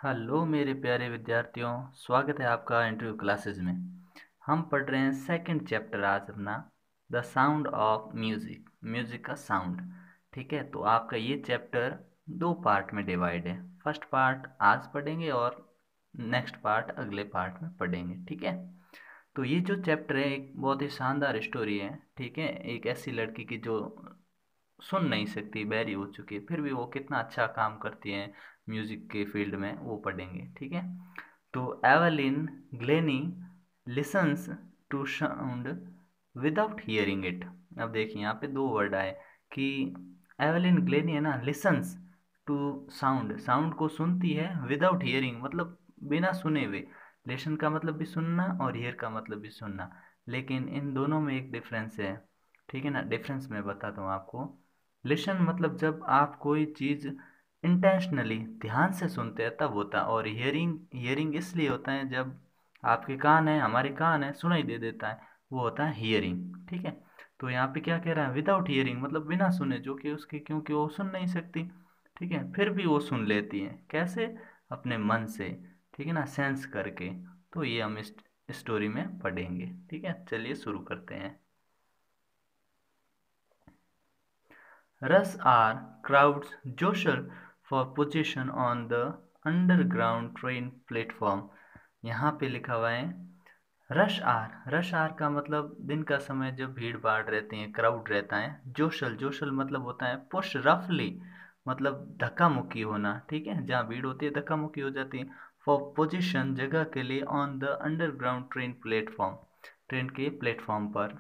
Hello मेरे प्यारे विद्यार्थियों, स्वागत है आपका इंटरव्यू क्लासेस में। हम पढ़ रहे हैं सेकंड चैप्टर आज अपना, the sound of Music, music का साउंड। ठीक है, तो आपका ये चैप्टर दो पार्ट में डिवाइड है। फर्स्ट पार्ट आज पढ़ेंगे और नेक्स्ट पार्ट अगले पार्ट में पढ़ेंगे। ठीक है, तो ये जो चैप्टर है एक बहुत ही शानदार स्टोरी है। ठीक है, एक ऐसी लड़की की जो सुन नहीं सकती, बैरी हो चुकी है, फिर भी वो कितना अच्छा काम करती है म्यूजिक के फील्ड में, वो पढ़ेंगे। ठीक है, तो Evelyn Glennie listens to sound without hearing it. अब देखिए यहाँ पे दो वर्ड आए कि एवलिन ग्लेनी है ना, लिसन्स टू साउंड, साउंड को सुनती है, विदाउट हियरिंग मतलब बिना सुने हुए। लिसन का मतलब भी सुनना और हियर का मतलब भी सुनना, लेकिन इन दोनों में एक डिफरेंस है। ठीक है ना, डिफरेंस मैं बताता हूँ आपको। लिसन मतलब जब आप कोई चीज़ इंटेंशनली ध्यान से सुनते हैं तब होता है, और हियरिंग, हियरिंग इसलिए होता है जब आपके कान है, हमारे कान है, सुनाई दे देता है, वो होता है हियरिंग। ठीक है, तो यहाँ पे क्या कह रहा है, विदाउट हियरिंग मतलब बिना सुने, जो कि उसकी, क्योंकि वो सुन नहीं सकती। ठीक है, फिर भी वो सुन लेती है, कैसे? अपने मन से। ठीक है ना, सेंस करके। तो ये हम इस स्टोरी में पढ़ेंगे। ठीक है, चलिए शुरू करते हैं। Rush hour crowds jostle for position on the underground train platform। यहाँ पे लिखा हुआ है रश आर। रश आर का मतलब दिन का समय जब भीड़ भाड़ रहती है, क्राउड रहता है। जोशल, जोशल मतलब होता है पुश रफली, मतलब धक्का मुक्की होना। ठीक है, जहाँ भीड़ होती है धक्का मुक्की हो जाती है। फॉर पोजीशन, जगह के लिए। On the underground train platform, train के प्लेटफॉर्म पर।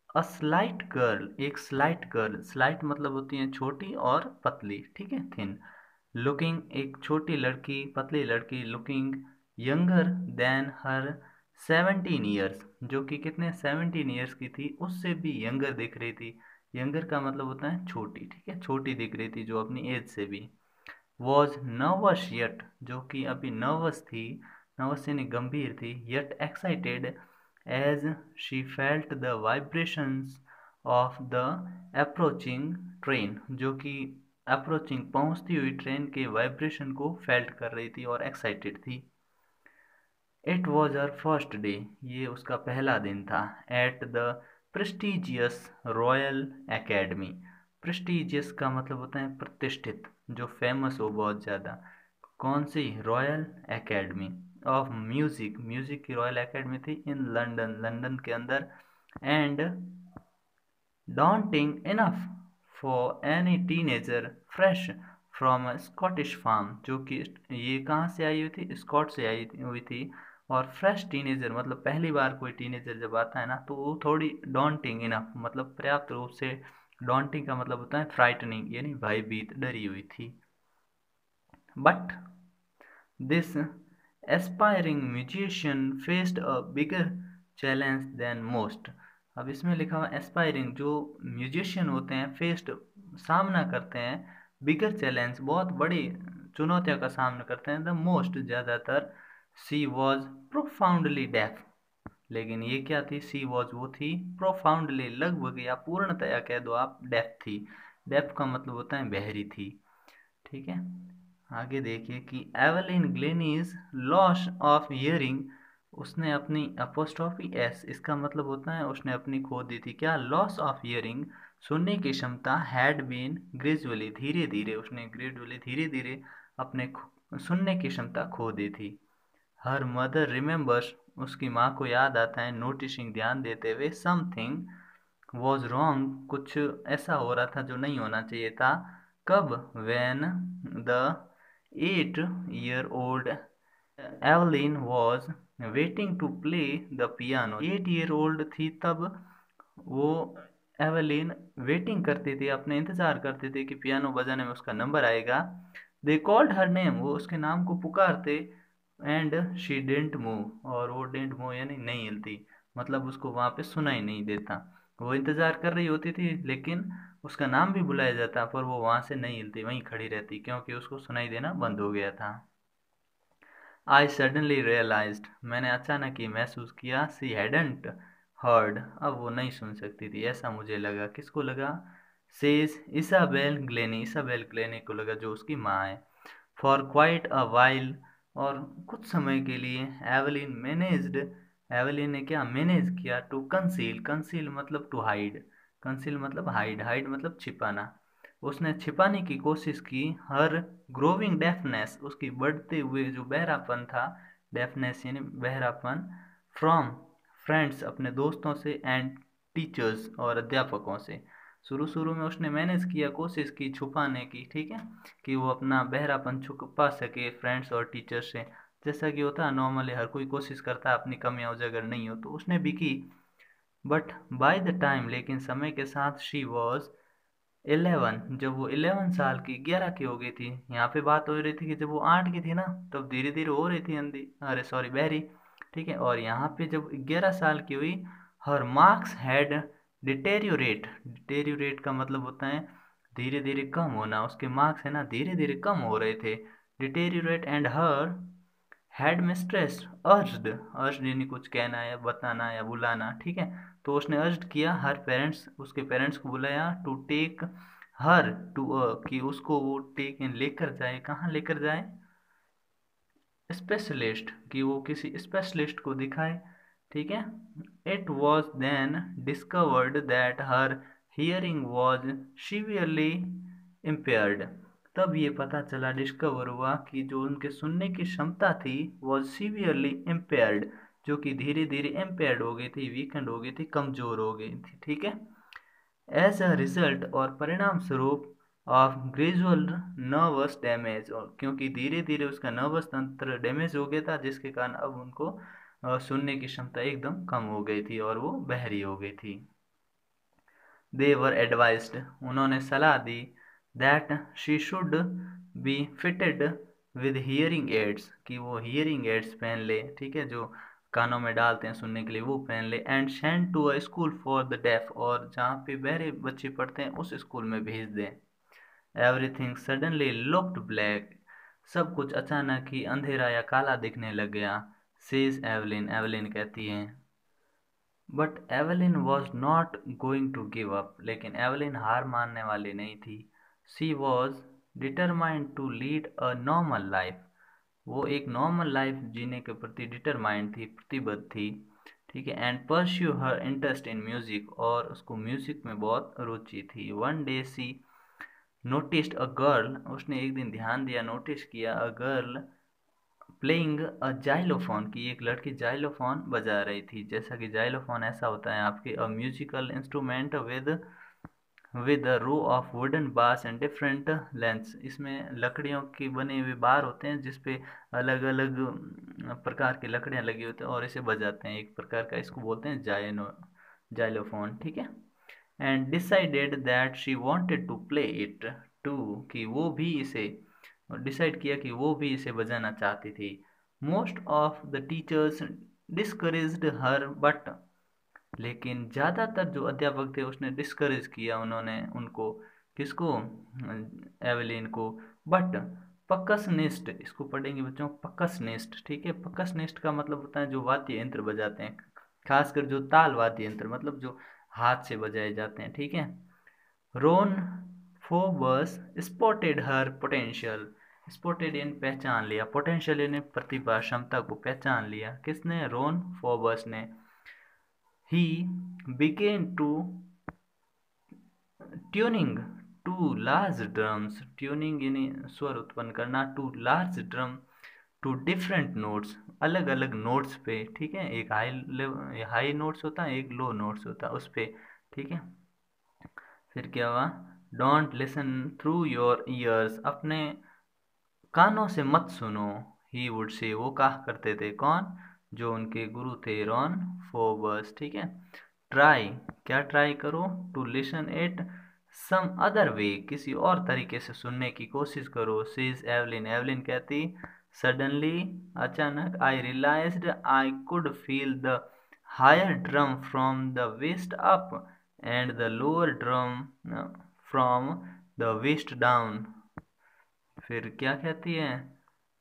अ स्लाइट गर्ल, एक स्लाइट गर्ल, स्लाइट मतलब होती है छोटी और पतली। ठीक है, थिन। लुकिंग, एक छोटी लड़की, पतली लड़की। लुकिंग यंगर देन हर 17 ईयर्स, जो कि कितने, 17 ईयर्स की थी, उससे भी यंगर दिख रही थी। यंगर का मतलब होता है छोटी। ठीक है, छोटी दिख रही थी जो अपनी एज से भी। वॉज नर्वस यट, जो कि अभी नर्वस थी, नर्वस यानी गंभीर थी। Yet excited as she felt the vibrations of the approaching train, जो कि अप्रोचिंग, पहुंचती हुई ट्रेन के वाइब्रेशन को फेल्ट कर रही थी और एक्साइटेड थी। It was her first day, ये उसका पहला दिन था। At the prestigious royal academy. Prestigious का मतलब होता है प्रतिष्ठित, जो फेमस हो बहुत ज़्यादा। कौन सी? Royal Academy of Music, music की रॉयल एकेडमी थी इन लंदन, लंदन के अंदर। And daunting enough for any teenager fresh from a Scottish farm, जो कि ये कहाँ से आई हुई थी, स्कॉट से आई हुई थी। और फ्रेश टीनेजर मतलब पहली बार कोई टीनेजर जब आता है ना, तो वो थोड़ी डॉन्टिंग इनफ मतलब पर्याप्त रूप से, डॉन्टिंग का मतलब होता है फ्राइटनिंग यानी भयभीत, डरी हुई थी। But this aspiring musician faced a bigger challenge than most. अब इसमें लिखा हुआ एस्पायरिंग, जो म्यूजिशियन होते हैं, फेस्ड सामना करते हैं, बिगर चैलेंज बहुत बड़ी चुनौतियों का सामना करते हैं, द मोस्ट ज़्यादातर। सी वॉज प्रोफाउंडली डेफ, लेकिन ये क्या थी? सी वॉज वो थी, प्रोफाउंडली लगभग या पूर्णतया कह दो आप, डेफ थी। डेफ का मतलब होता है बहरी थी। ठीक है, आगे देखिए कि एवलिन ग्लेनीज लॉस ऑफ हियरिंग, उसने अपनी अपोस्ट्रोफी एस, इसका मतलब होता है उसने अपनी खो दी थी। क्या? लॉस ऑफ हियरिंग, सुनने की क्षमता। हैड बीन ग्रेजुअली, धीरे धीरे, उसने ग्रेजुअली धीरे धीरे अपने सुनने की क्षमता खो दी थी। हर मदर रिमेंबर्स, उसकी माँ को याद आता है। नोटिसिंग, ध्यान देते हुए। समथिंग वॉज रॉन्ग, कुछ ऐसा हो रहा था जो नहीं होना चाहिए था। कब? When the 8 year old Evelyn was waiting to play the piano. 8 year old थी तब वो, एवलिन वेटिंग करती थी, अपने इंतजार करती थी कि पियानो बजाने में उसका नंबर आएगा। दे कॉल्ड हर नेम, वो उसके नाम को पुकारते। एंड शी डेंट मूव, और वो डेंट मूव यानी नहीं हिलती, मतलब उसको वहां पे सुनाई नहीं देता। वो इंतजार कर रही होती थी, लेकिन उसका नाम भी बुलाया जाता, पर वो वहां से नहीं हिलती, वहीं खड़ी रहती, क्योंकि उसको सुनाई देना बंद हो गया था। आई सडनली रियलाइज्ड, मैंने अचानक ही महसूस किया। सी हैडंट हर्ड, अब वो नहीं सुन सकती थी, ऐसा मुझे लगा। किसको लगा? Says Isabel Glennie, Isabel Glennie को लगा, जो उसकी माँ है। फॉर क्वाइट अ वाइल, और कुछ समय के लिए एवेलिन ने क्या मैनेज किया, टू कंसील, कंसील मतलब टू हाइड, कंसील मतलब हाइड, हाइड मतलब छिपाना, उसने छिपाने की कोशिश की, हर ग्रोविंग डेफनेस, उसकी बढ़ते हुए जो बहरापन था, डेफनेस यानी बहरापन, फ्रॉम फ्रेंड्स अपने दोस्तों से, एंड टीचर्स और अध्यापकों से। शुरू शुरू में उसने मैनेज किया, कोशिश की छुपाने की, ठीक है, कि वो अपना बहरापन छुपा सके फ्रेंड्स और टीचर से, जैसा कि होता है नॉर्मली, हर कोई कोशिश करता है अपनी कमियां उजागर नहीं हो, तो उसने भी की। बट बाय द टाइम, लेकिन समय के साथ, शी वॉज 11, जब वो 11 साल की, 11 की हो गई थी, यहाँ पे बात हो रही थी कि जब वो 8 की थी ना, तब धीरे धीरे हो रही थी अंधी, अरे सॉरी बहरी, ठीक है, और यहाँ पे जब 11 साल की हुई, हर मार्क्स हैड डिटेरियोरेट, डिटेरियोरेट का मतलब होता है धीरे धीरे कम होना, उसके मार्क्स है ना धीरे धीरे कम हो रहे थे, deteriorate, and her head mistress urged, urged यानी कुछ कहना या बताना या बुलाना, ठीक है, तो उसने अर्ज्ड किया, हर पेरेंट्स, उसके पेरेंट्स को बुलाया, टू टेक हर टू कि उसको वो टेक इन लेकर जाए, कहाँ लेकर जाए, स्पेशलिस्ट, कि वो किसी स्पेशलिस्ट को दिखाए, ठीक है। It was then discovered that her hearing was severely impaired, तब ये पता चला, डिस्कवर हुआ कि जो उनके सुनने की क्षमता थी, वॉज सीवियरली इम्पेयर्ड, जो कि धीरे धीरे इम्पेयर्ड हो गई थी, वीकेंड हो गई थी, कमजोर हो गई थी, ठीक है। एज अ रिजल्ट, और परिणाम स्वरूप, ऑफ ग्रेजुअल नर्वस डैमेज, और क्योंकि धीरे धीरे उसका नर्वस तंत्र डैमेज हो गया था, जिसके कारण अब उनको सुनने की क्षमता एकदम कम हो गई थी और वो बहरी हो गई थी। दे वर एडवाइज्ड, उन्होंने सलाह दी, that she should be fitted with hearing aids, कि वो हियरिंग एड्स पहन ले, ठीक है, जो कानों में डालते हैं सुनने के लिए, वो पहन ले, and send to a school for the deaf, और जहाँ पे बहरे बच्चे पढ़ते हैं उस स्कूल में भेज दें। एवरीथिंग सडनली लुक्ड ब्लैक, सब कुछ अचानक ही अंधेरा या काला दिखने लग गया, सेज एवलिन, एवलिन कहती हैं। But Evelyn was not going to give up, लेकिन एवलिन हार मानने वाली नहीं थी। She was determined to lead a normal life, वो एक नॉर्मल लाइफ जीने के प्रति डिटरमाइंड थी, प्रतिबद्ध थी, ठीक है, and pursue her interest in music, और उसको म्यूजिक में बहुत रुचि थी। One day she noticed a girl, उसने एक दिन ध्यान दिया, नोटिस किया, a girl playing a xylophone, की एक लड़की जाइलोफोन बजा रही थी, जैसा कि जाइलोफोन ऐसा होता है आपके, a musical instrument with a row of wooden bars and different lengths, इसमें लकड़ियों की बने हुए बार होते हैं, जिसपे अलग अलग प्रकार की लकड़ियां लगी होती हैं, और इसे बजाते हैं, एक प्रकार का इसको बोलते हैं जाइलोफोन, ठीक है। And decided that she wanted to play it too, कि वो भी इसे डिसाइड किया कि वो भी इसे बजाना चाहती थी। Most of the teachers discouraged her, but लेकिन ज़्यादातर जो अध्यापक थे उसने डिस्करेज किया, उन्होंने उनको, किसको, एवेलिन को, बट पकसनिस्ट, इसको पढ़ेंगे बच्चों, पकसनिस्ट, ठीक है, पकसनिस्ट का मतलब होता है जो वाद्य यंत्र बजाते हैं, खासकर जो ताल वाद्य यंत्र, मतलब जो हाथ से बजाए जाते हैं, ठीक है। Ron Forbes spotted her potential, spotted इन पहचान लिया, पोटेंशियल इन प्रतिभा क्षमता को पहचान लिया, किसने, रोन फोबस ने। He began to tuning two large drums, tuning यानी स्वर उत्पन्न करना, two large drum, to different notes, अलग अलग नोट्स पे, ठीक है, एक हाई नोट्स होता है, एक लो नोट्स होता है उस पे, ठीक है। फिर क्या हुआ, don't listen through your ears, अपने कानों से मत सुनो, ही वुड से, वो कहा करते थे, कौन, जो उनके गुरु थे, रॉन फोबस, ठीक है। ट्राई, क्या ट्राई करो, to listen it some other way, किसी और तरीके से सुनने की कोशिश करो, सेज एवलिन, एवलिन कहती, सडनली, अचानक, I realised I could feel the higher drum from the waist up and the lower drum from the waist down. फिर क्या कहती है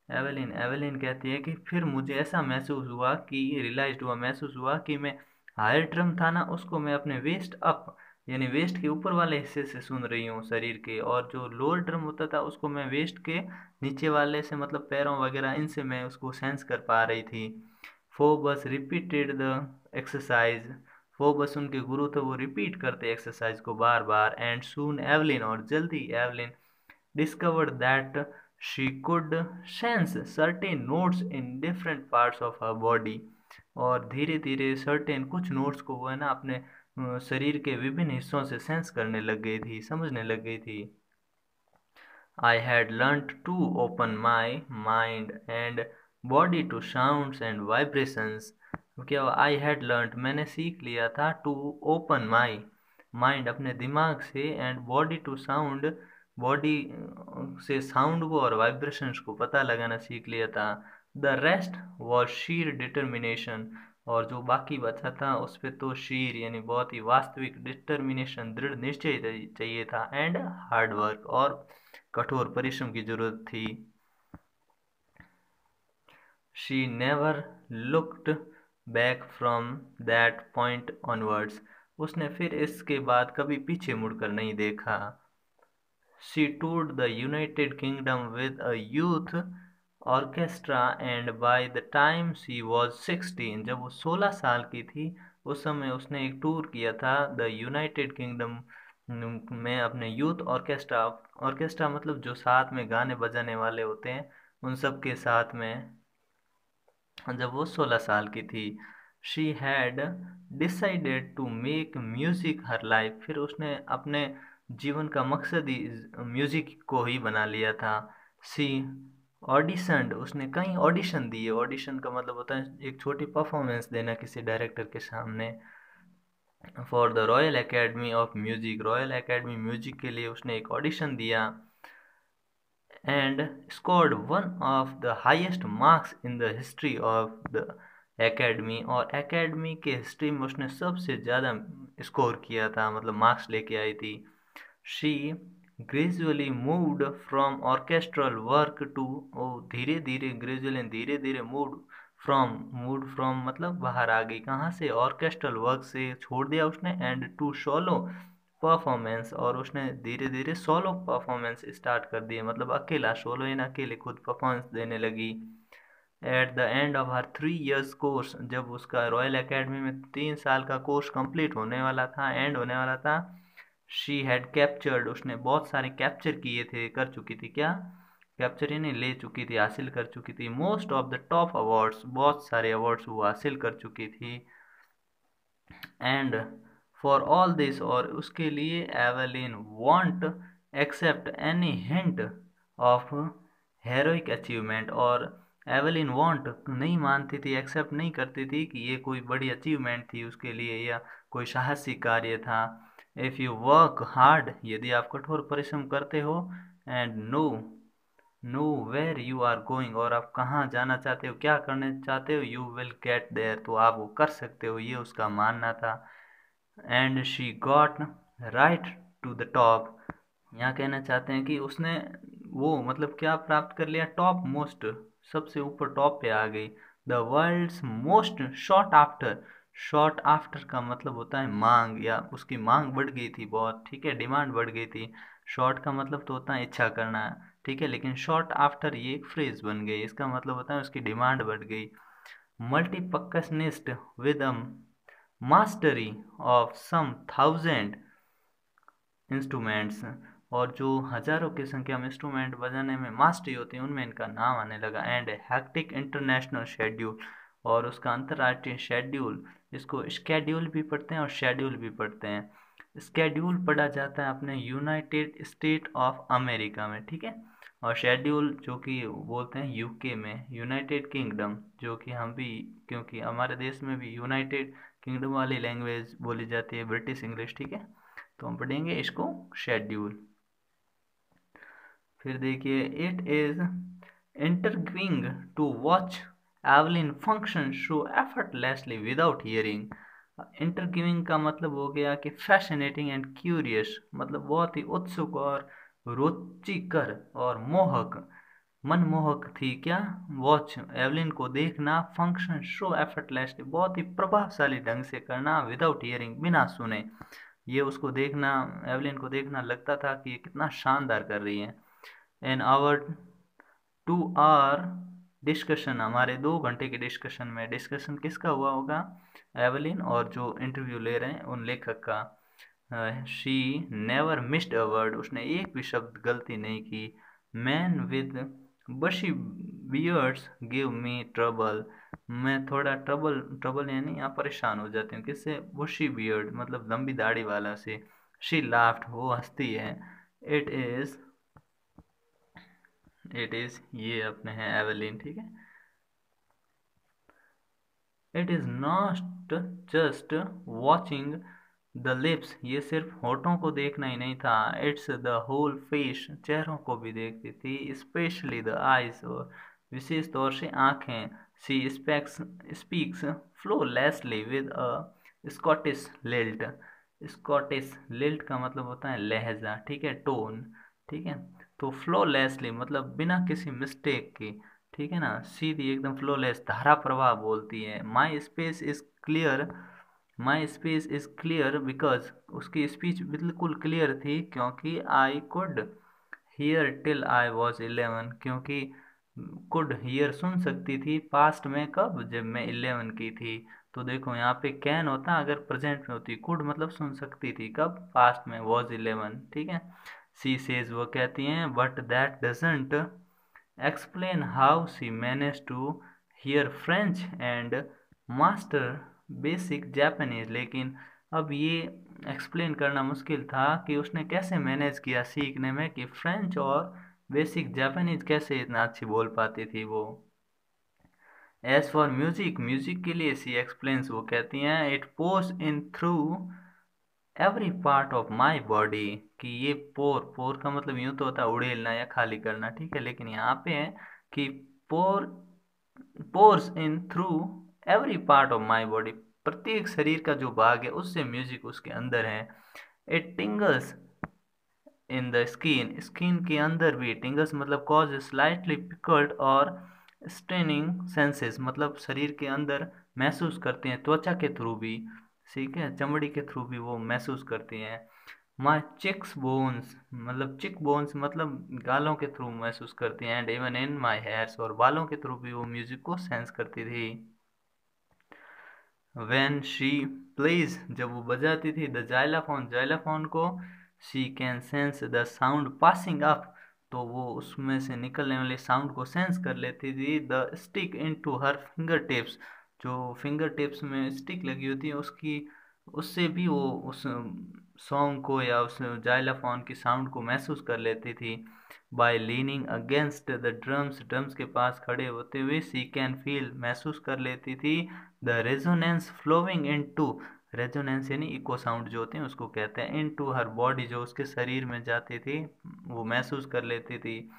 एवेलिन, एवेलिन कहती है कि फिर मुझे ऐसा महसूस हुआ, कि रियलाइज हुआ, महसूस हुआ कि मैं हायर ड्रम था ना, उसको मैं अपने वेस्ट अप, यानी वेस्ट के ऊपर वाले हिस्से से सुन रही हूँ शरीर के, और जो लोअर ड्रम होता था उसको मैं वेस्ट के नीचे वाले से, मतलब पैरों वगैरह इनसे मैं उसको सेंस कर पा रही थी। Phoebus repeated the exercise, Phoebus उनके गुरु थे, वो रिपीट करते एक्सरसाइज को बार बार। एंड सून एवलिन, और जल्दी Evelyn discovered that she could sense certain notes in different parts of her body, और धीरे धीरे सर्टेन कुछ नोट्स को वो है ना अपने शरीर के विभिन्न हिस्सों से सेंस करने लग गई थी, समझने लग गई थी। I had learnt to open my mind and body to sounds and vibrations। क्या हुआ? I had learnt, मैंने सीख लिया था, to open my mind, अपने दिमाग से, and body to sound, body से साउंड को और वाइब्रेशंस को पता लगाना सीख लिया था। The rest was sheer determination, और जो बाकी बचा था उस पे तो शीर यानी बहुत ही वास्तविक डिटर्मिनेशन, दृढ़ निश्चय चाहिए था, एंड हार्ड वर्क, और कठोर परिश्रम की जरूरत थी। She never looked back from that point onwards, उसने फिर इसके बाद कभी पीछे मुड़कर नहीं देखा। She toured the United Kingdom with a youth orchestra, and by the time she was 16, जब वो 16 साल की थी उस समय उसने एक टूर किया था द यूनाइटेड किंगडम में अपने यूथ ऑर्केस्ट्रा, ऑर्केस्ट्रा मतलब जो साथ में गाने बजाने वाले होते हैं उन सब के साथ में, जब वो 16 साल की थी। She had decided to make music her life, फिर उसने अपने जीवन का मकसद ही म्यूजिक को ही बना लिया था। सी ऑडिशनड, उसने कई ऑडिशन दिए, ऑडिशन का मतलब होता है एक छोटी परफॉर्मेंस देना किसी डायरेक्टर के सामने। For the royal Academy of music, royal academy music के लिए उसने एक ऑडिशन दिया। and scored one of the highest marks in the history of the academy, और एकेडमी के हिस्ट्री में उसने सबसे ज़्यादा स्कोर किया था, मतलब मार्क्स लेके आई थी। She gradually moved from orchestral work to, ओ धीरे धीरे, ग्रेजुअली धीरे धीरे, मूड फ्रॉम मतलब बाहर आ गई, कहाँ से? ऑर्केस्ट्रल वर्क से छोड़ दिया उसने, एंड टू सोलो परफॉर्मेंस, और उसने धीरे धीरे सोलो परफॉर्मेंस स्टार्ट कर दिए, मतलब अकेला, सोलो इन अकेले खुद परफॉर्मेंस देने लगी। At the end of her 3 years course, जब उसका रॉयल एकेडमी में 3 साल का कोर्स कंप्लीट होने वाला था, एंड होने वाला था, शी हैड कैप्चर्ड, उसने बहुत सारे कैप्चर किए थे, कर चुकी थी, क्या कैप्चर यानी ले चुकी थी, हासिल कर चुकी थी। Most of the top awards, बहुत सारे अवार्ड्स वो हासिल कर चुकी थी। एंड फॉर ऑल दिस, और उसके लिए Evelyn won't accept any hint of heroic achievement, और एवेलिन वॉन्ट नहीं मानती थी, एक्सेप्ट नहीं करती थी कि ये कोई बड़ी अचीवमेंट थी उसके लिए या कोई साहसी कार्य था। इफ़ यू वर्क हार्ड, यदि आप कठोर परिश्रम करते हो, and know where you are going, और आप कहाँ जाना चाहते हो, क्या करने चाहते हो, यू विल गेट देयर, तो आप वो कर सकते हो, ये उसका मानना था। And she got right to the top, यहाँ कहना चाहते हैं कि उसने वो मतलब क्या प्राप्त कर लिया, टॉप मोस्ट, सबसे ऊपर टॉप पे आ गई। The world's most sought after, sought after का मतलब होता है मांग, या उसकी मांग बढ़ गई थी बहुत, ठीक है, डिमांड बढ़ गई थी। शॉर्ट का मतलब तो होता है इच्छा करना, ठीक है, लेकिन शॉर्ट आफ्टर ये एक फ्रेज बन गई, इसका मतलब होता है उसकी डिमांड बढ़ गई। Multipercussionist with a mastery of some 1000 instruments, और जो हजारों की संख्या में इंस्ट्रूमेंट बजाने में मास्टरी होती है उनमें इनका नाम आने लगा। एंड हैक्टिक इंटरनेशनल शेड्यूल, और उसका अंतर्राष्ट्रीय शेड्यूल, इसको स्केड्यूल भी पढ़ते हैं और शेड्यूल भी पढ़ते हैं। स्केड्यूल पढ़ा जाता है अपने यूनाइटेड स्टेट ऑफ अमेरिका में, ठीक है, और शेड्यूल जो कि बोलते हैं यूके में, यूनाइटेड किंगडम, जो कि हम भी, क्योंकि हमारे देश में भी यूनाइटेड किंगडम वाली लैंग्वेज बोली जाती है ब्रिटिश इंग्लिश, ठीक है, तो हम पढ़ेंगे इसको शेड्यूल। फिर देखिए, it is interviewing to watch Evelyn function so effortlessly without hearing. Interviewing का मतलब हो गया कि फैसिनेटिंग एंड क्यूरियस, मतलब बहुत ही उत्सुक और रुचिकर और मोहक, मनमोहक थी, क्या वॉच एवलिन को देखना, फंक्शन सो एफर्टलेसली बहुत ही प्रभावशाली ढंग से करना, विदाउट हियरिंग बिना सुने। ये उसको देखना, एवलिन को देखना लगता था कि ये कितना शानदार कर रही है। एन आवर 2 आवर डिस्कशन, हमारे 2 घंटे के डिस्कशन में, डिस्कशन किसका हुआ होगा, एवलिन और जो इंटरव्यू ले रहे हैं उन लेखक का। She never missed a word, उसने एक भी शब्द गलती नहीं की। मैन विद बशी बियर्ड्स गिव मी ट्रबल, मैं थोड़ा ट्रबल, ट्रबल यानी यहाँ परेशान हो जाती हूँ, किससे, बुशी बियर्ड मतलब लंबी दाढ़ी वाला से। शी लाफ्ड, वो हंसती है। इट इज, इट इज ये अपने हैं एवेलिन, ठीक है। It is not just watching the lips, ये सिर्फ होठों को देखना ही नहीं था, इट्स द होल फेस, चेहरों को भी देखती थी, स्पेशली द आईज, और विशेष तौर से आंखें। She speaks flawlessly with a Scottish lilt, Scottish lilt का मतलब होता है लहजा, ठीक है, टोन, ठीक है। तो फ्लोलेसली मतलब बिना किसी मिस्टेक के, ठीक है ना, सीधी एकदम फ्लोलेस, धारा प्रवाह बोलती है। माई space is clear, my space is clear because, उसकी स्पीच बिल्कुल क्लियर थी क्योंकि I could hear till I was 11, क्योंकि कुड हियर सुन सकती थी पास्ट में, कब, जब मैं 11 की थी। तो देखो यहाँ पे कैन होता अगर प्रेजेंट में होती, कुड मतलब सुन सकती थी, कब, पास्ट में, वॉज 11, ठीक है। सी सेज, वो कहती हैं, but that doesn't explain how she managed to hear French and master basic Japanese, लेकिन अब ये एक्सप्लेन करना मुश्किल था कि उसने कैसे मैनेज किया सीखने में कि फ्रेंच और बेसिक जापानीज कैसे इतना अच्छी बोल पाती थी वो। एज फॉर म्यूजिक, म्यूजिक के लिए सी एक्सप्लेन्स, वो कहती हैं, it pores in through every part of my body, कि ये पोर, पोर का मतलब यूं तो होता है उड़ेलना या खाली करना, ठीक है, लेकिन यहाँ पे है कि pour, pours in through every part of my body, प्रत्येक शरीर का जो भाग है उससे म्यूजिक उसके अंदर है। It टिंगल्स in the skin, skin के अंदर भी, टिंगल्स मतलब कॉज स्लाइटली पिकल्ड और स्टेनिंग सेंसेस, मतलब शरीर के अंदर महसूस करते हैं, त्वचा के थ्रू भी, ठीक है, चमड़ी के थ्रू भी वो महसूस करती हैं। माई चिक्स बोन्स, मतलब चिक बोन्स मतलब गालों के थ्रू महसूस करती हैं, and even in my hairs, और बालों के थ्रू भी वो म्यूजिक को सेंस करती थी। व्हेन शी प्लेज, जब वो बजाती थी, द जाइलाफोन, जाइलाफोन को, she can sense the sound passing up, तो वो उसमें से निकलने वाले साउंड को सेंस कर लेती थी। The stick in to her finger tips, जो फिंगर टिप्स में स्टिक लगी होती है उसकी, उससे भी वो उस सॉन्ग को या उस जाइलाफोन की साउंड को महसूस कर लेती थी। By leaning against the drums, drums के पास खड़े होते हुए, सी कैन फील, महसूस कर लेती थी, the resonance flowing in to, resonance यानी इको साउंड जो होते हैं उसको कहते हैं, इन टू हर बॉडी, जो उसके शरीर में जाती थी वो महसूस कर लेती थी।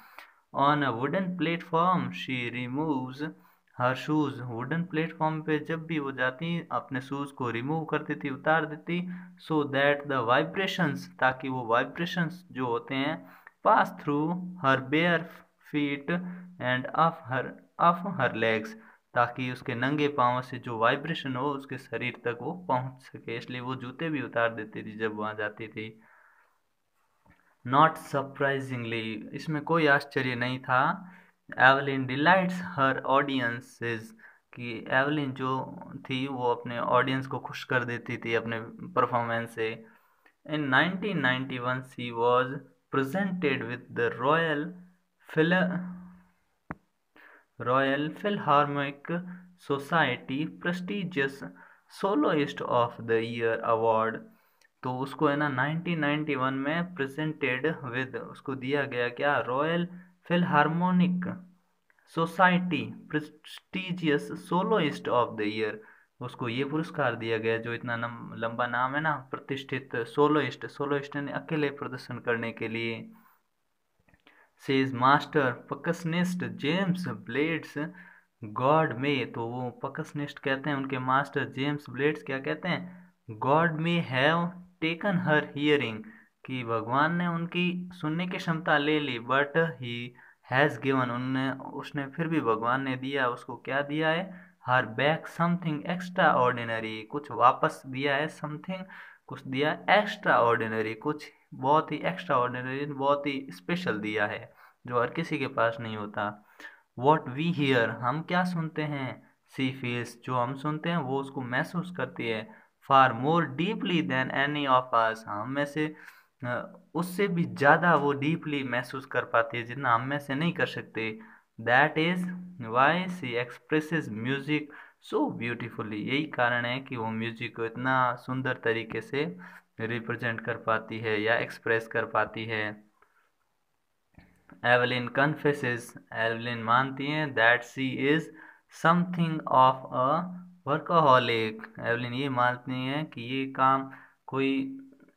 On a wooden platform she removes her shoes, wooden platform पे जब भी वो जाती अपने शूज को रिमूव करती थी, उतार देती, सो दैट द वाइब्रेशंस, ताकि वो वाइब्रेशंस जो होते हैं, pass through her bare feet end of her legs, ताकि उसके नंगे पाँव से जो वाइब्रेशन हो उसके शरीर तक वो पहुंच सके, इसलिए वो जूते भी उतार देती थी जब वहां जाती थी। नॉट सरप्राइजिंगली, इसमें कोई आश्चर्य नहीं था, एवलिन डिलाइट्स हर ऑडियंसेस, कि एवलिन जो थी वो अपने ऑडियंस को खुश कर देती थी अपने परफॉर्मेंस से। In 1991 she was presented with the Phil Royal Philharmonic Society prestigious soloist of the year award, तो उसको है ना 1991 में प्रेजेंटेड विद, उसको दिया गया क्या, royal Philharmonic Society prestigious soloist of the year, उसको ये पुरस्कार दिया गया, जो इतना लंबा नाम है ना, प्रतिष्ठित सोलोइस्ट, सोलोइस्ट ने अकेले प्रदर्शन करने के लिए। Says master percussionist James Blades गॉड में, तो वो पकसनिस्ट कहते हैं उनके मास्टर जेम्स ब्लेड्स क्या कहते हैं, गॉड में हैव टेकन हर हियरिंग, कि भगवान ने उनकी सुनने की क्षमता ले ली, बट ही हैज़ गिवन, उनने, उसने फिर भी भगवान ने दिया, उसको क्या दिया है, her back something extra ordinary, कुछ वापस दिया है, समथिंग कुछ दिया एक्स्ट्रा ऑर्डिनरी, कुछ बहुत ही एक्स्ट्रा ऑर्डिनरी, बहुत ही स्पेशल दिया है जो हर किसी के पास नहीं होता। वॉट वी हियर, हम क्या सुनते हैं। सी फील्स, जो हम सुनते हैं वो उसको महसूस करती है। Far more deeply than any of us, हम में से उससे भी ज़्यादा वो डीपली महसूस कर पाती है जितना हम में से नहीं कर सकते। That is why she expresses music so beautifully, यही कारण है कि वो म्यूजिक को इतना सुंदर तरीके से रिप्रेजेंट कर पाती है या एक्सप्रेस कर पाती है। एवलिन कन्फेसेस, एवलिन मानती हैं that she is something of a workaholic, Evelyn ये मानती हैं कि ये काम कोई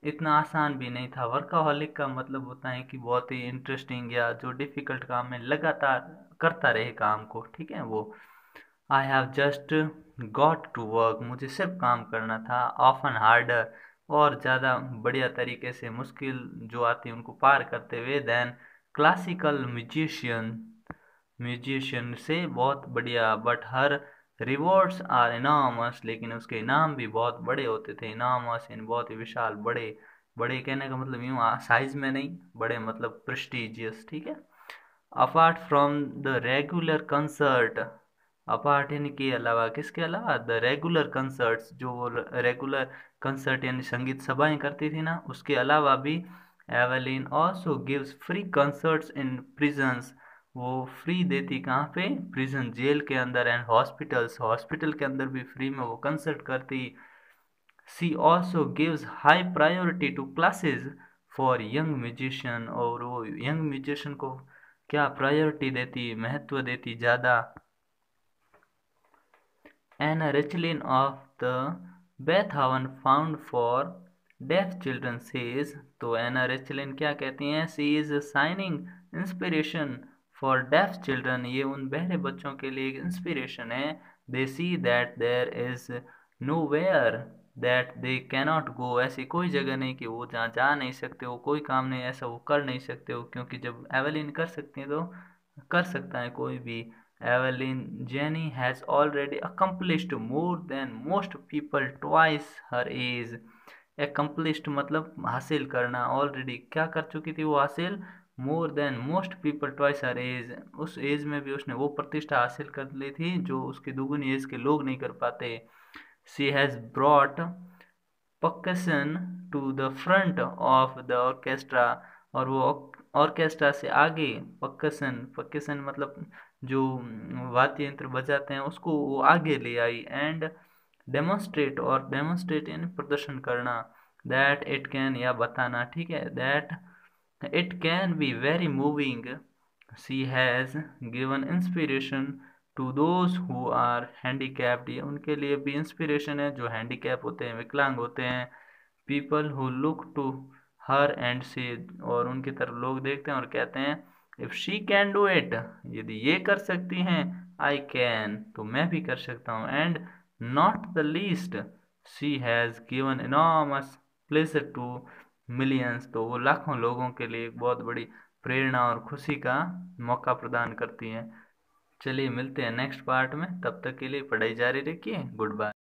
इतना आसान भी नहीं था। वर्कaholic का मतलब होता है कि बहुत ही इंटरेस्टिंग या जो डिफिकल्ट काम है लगातार करता रहे काम को, ठीक है वो। I have just got to work, मुझे सिर्फ काम करना था। ऑफन हार्डर, और ज़्यादा बढ़िया तरीके से मुश्किल जो आती है उनको पार करते हुए देन क्लासिकल म्यूजिशियन से बहुत बढ़िया। बट हर रिवॉर्ड्स आर इनामस, लेकिन उसके इनाम भी बहुत बड़े होते थे। इनामस इन बहुत ही विशाल, बड़े। बड़े कहने का मतलब यूँ साइज में नहीं, बड़े मतलब प्रेस्टिजियस, ठीक है। Apart from the regular concert, apart यानी के अलावा, किसके अलावा, द रेगुलर कंसर्ट्स, जो वो रेगुलर कंसर्ट यानी संगीत सभाएं करती थी ना, उसके अलावा भी Evelyn also gives free concerts in prisons, वो फ्री देती कहाँ पे, प्रिजन जेल के अंदर, एंड हॉस्पिटल्स, हॉस्पिटल के अंदर भी फ्री में वो कंसर्ट करती। She also gives high priority to classes for young musician, और वो यंग म्यूजिशियन को क्या प्रायोरिटी देती, महत्व देती ज़्यादा। Anna Richlin of the Beethoven Fund for def Children says, तो एना रिचलिन क्या कहती हैं, she is shining inspiration for def children, ये उन बहरे बच्चों के लिए एक इंस्पिरेशन है। They see that there is nowhere that they cannot go, ऐसी कोई जगह नहीं कि वो जहाँ जा नहीं सकते हो, कोई काम नहीं ऐसा वो कर नहीं सकते हो, क्योंकि जब एवेलिन कर सकती है तो कर सकता है कोई भी। Evelyn jenny has already accomplished more than most people twice her age, accomplished मतलब हासिल करना, ऑलरेडी क्या कर चुकी थी वो हासिल, more than most people twice her age, उस एज में भी उसने वो प्रतिष्ठा हासिल कर ली थी जो उसकी दुगुनी एज के लोग नहीं कर पाते। She has brought percussion to the front of the orchestra, और वो ऑर्केस्ट्रा से आगे, पक्कसन, पक्कसन मतलब जो वाद्य यंत्र बजाते हैं उसको वो आगे ले आई। एंड डेमोन्स्ट्रेट, और डेमोन्स्ट्रेट यानी प्रदर्शन करना, दैट इट कैन, या बताना, ठीक है, that it can be very moving. She has given inspiration to those who are handicapped, ये उनके लिए भी इंस्पिरेशन है जो हैंडीकैप होते हैं, विकलांग होते हैं। People who look to her and से, और उनकी तरफ लोग देखते हैं और कहते हैं if she can do it, यदि ये कर सकती हैं, आई कैन, तो मैं भी कर सकता हूँ। And not the least, she has given enormous pleasure to millions, तो वो लाखों लोगों के लिए एक बहुत बड़ी प्रेरणा और खुशी का मौका प्रदान करती हैं। चलिए मिलते हैं नेक्स्ट पार्ट में, तब तक के लिए पढ़ाई जारी रखिए, गुड बाय।